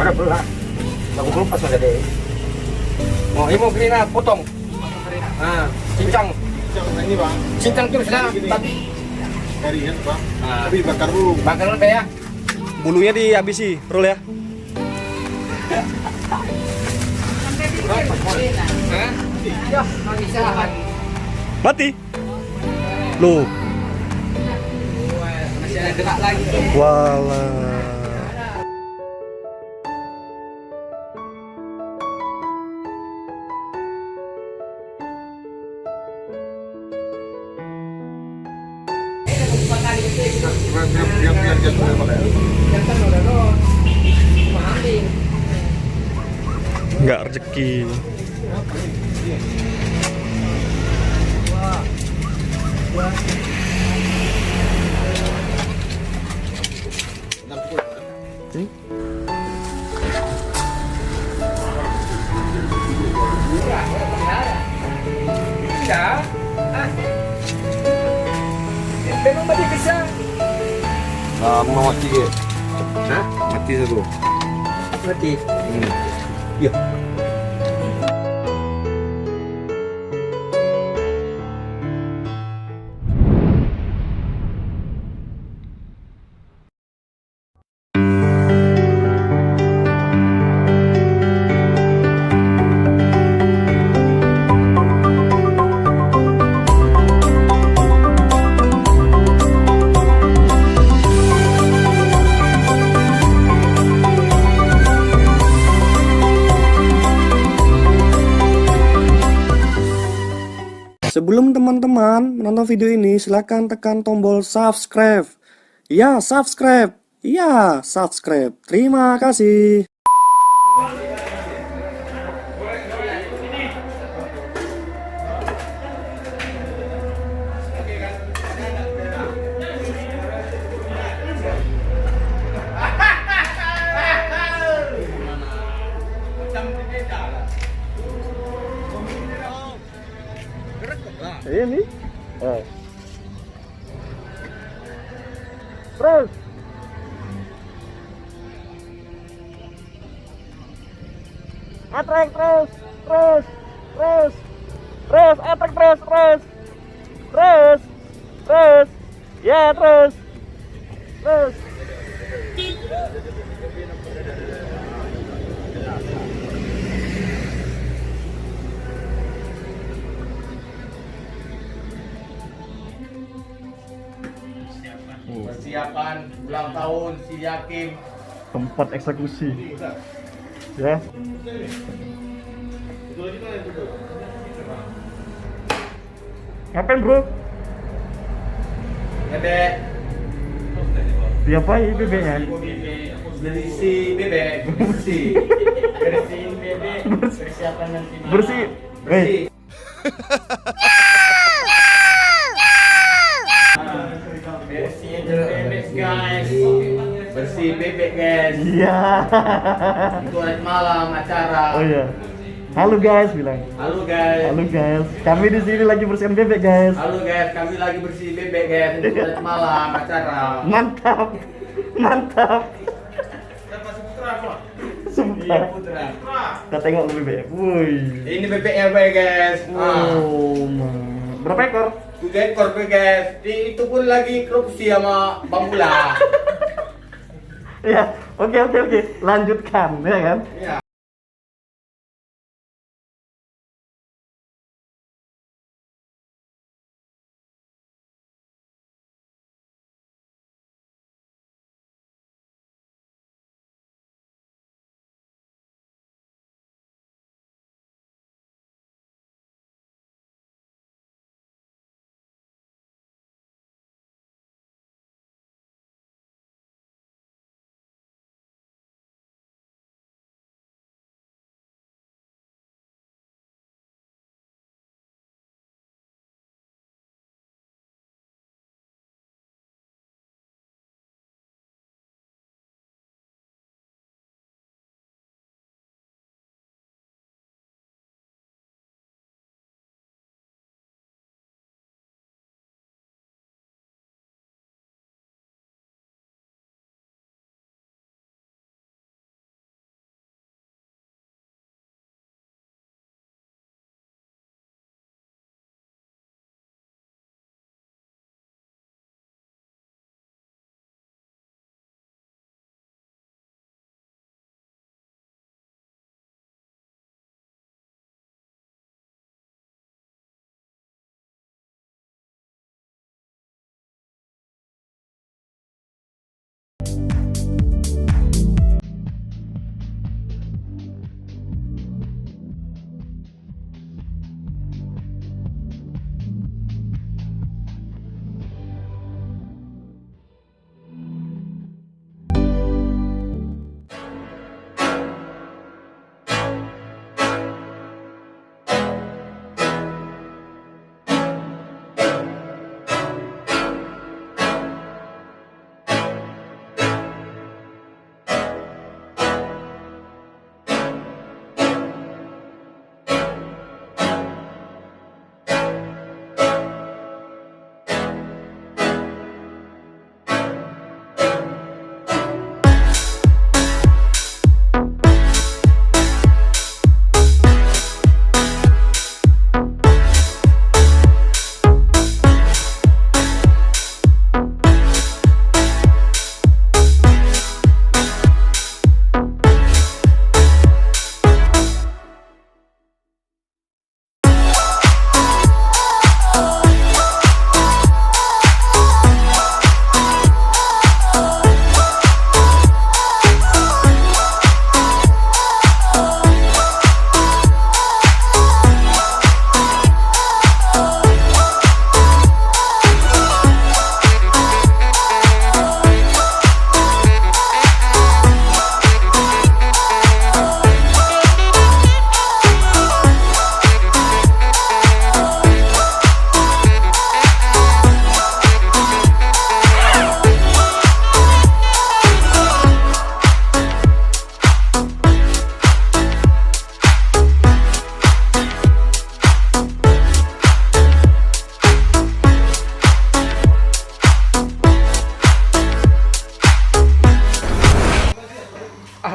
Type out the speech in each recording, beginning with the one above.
Pakai belah. Aku kelupas ada deh. Oh, ini mau kena potong. Ah, cincang. Ini bang, Cincang terus dah. Tapi harian bang. Ah. Tapi bakar dulu. bakar dulu ya. Bulunya dihabisi, Rul ya. Hah? Ya, nggak bisa lagi. Mati. Loh, Masih ada gerak lagi. walah. Biar jatuh boleh. Nggak rezeki. Hmm? Ya. Ah. Memang tadi bisa. Mau mati ke? Hah? Mati satu. Mati. Ya. Sebelum teman-teman menonton video ini, silahkan tekan tombol subscribe. Ya, subscribe. Ya, subscribe. Terima kasih. Ini. Terus. Atrek terus. Atrek terus. Ya, terus. Persiapan ulang tahun si Yakim. Tempat eksekusi. Ya. Ngapain, Bro? Bebek. Diapain bebeknya? Berisi bebek. Bersih. Bersihin bebek. Persiapan nanti malam. Bersih. Bersih. Bersihin bebek guys. Bersih bebek guys. Iya. Itu nanti malam acara. Oh iya. Halo guys, bilang. Halo guys. Halo guys. Kami di sini lagi bersihkan bebek, guys. Halo guys, kami lagi bersih bebek guys. Itu nanti malam acara. Mantap. Sumpah. Putra. Kita tengok lebih bebek. Woi. Ini bebeknya baik guys. Oh, berapa ekor? 7 ekor guys. Itu pun lagi korupsi sama Bang Bula. Ya, oke. Lanjutkan, ya kan? Ya.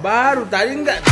Baru tadi enggak.